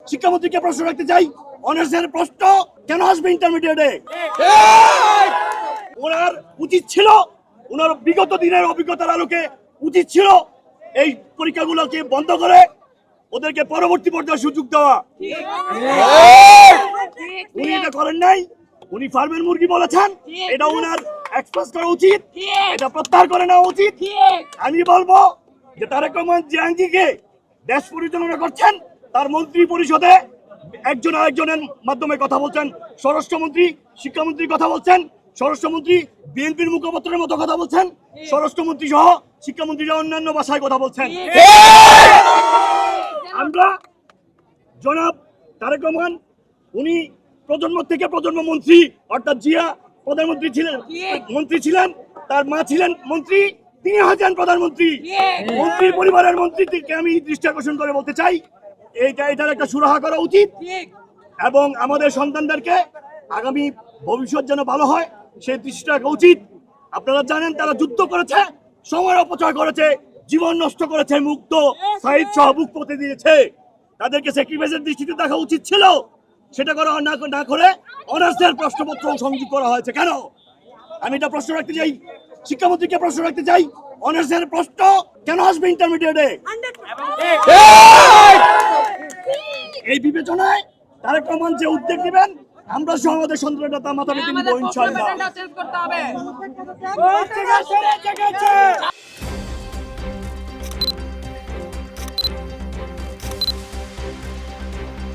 শিক্ষামন্ত্রীকে প্রশ্ন রাখতে চাই, অনার্সের প্রশ্ন কেন আসবে ইন্টারমিডিয়েটে? ওনার উচিত ছিল, ওনার বিগত দিনের অভিজ্ঞতার আলোকে উচিত ছিল এই পরীক্ষাগুলোকে বন্ধ করে ওদেরকে পরবর্তী পর্যায়ে সুযোগ দেওয়া। উনি এটা করেন নাই। উনি ফার্মের মুরগি বলেছেন, এটা ওনার এক্সপ্রেস করা উচিত, এটা প্রত্যাহার করে নেওয়া উচিত। আমি বলবো যে তারেক রহমান যে আঙ্গিকে দেশ পরিচালনা করছেন, তার মন্ত্রী পরিষদে একজন আরেকজনের মাধ্যমে কথা বলছেন। স্বরাষ্ট্রমন্ত্রী শিক্ষামন্ত্রীর কথা বলছেন, স্বরাষ্ট্রমন্ত্রী বিএনপির মুখপাত্রের মতো কথা বলছেন, স্বরাষ্ট্রমন্ত্রী সহ শিক্ষামন্ত্রীরা অন্যান্য ভাষায় কথা বলছেন। আমরা জনাব তারেক রহমান, উনি প্রজন্ম থেকে প্রজন্ম মন্ত্রী, অর্থাৎ জিয়া প্রধানমন্ত্রী ছিলেন, মন্ত্রী ছিলেন, তার মা ছিলেন মন্ত্রী, তিনি হয়েছেন প্রধানমন্ত্রী। মন্ত্রীর পরিবারের মন্ত্রীকে আমি দৃষ্টি আকর্ষণ করে বলতে চাই, এটার একটা সুরাহা করা উচিত এবং আমাদের সন্তানদেরকে আগামী ভবিষ্যৎ যেন ভালো হয় সেই দৃষ্টি রাখা উচিত। আপনারা জানেন তারা যুদ্ধ করেছে, সময় অপচয় করেছে, জীবন নষ্ট করেছে, মুক্ত সাহিদ সহ বুক পথে দিয়েছে। তাদেরকে স্যাক্রিফাইসের দৃষ্টিতে দেখা উচিত ছিল, সেটা করা না করে অনার্সের প্রশ্নপত্র সংযোগ করা হয়েছে কেন? আমি এটা প্রশ্ন রাখতে চাই, শিক্ষামন্ত্রীকে প্রশ্ন রাখতে চাই, অনার্সের প্রশ্ন কেন আসবে ইন্টারমিডিয়েটে? এই বিবেচনায় তারেক রহমান যে উদ্যোগ দিবেন, আমরা সহ আমাদের সন্তানরা তা মাথা পেতে নিব ইনশাআল্লাহ।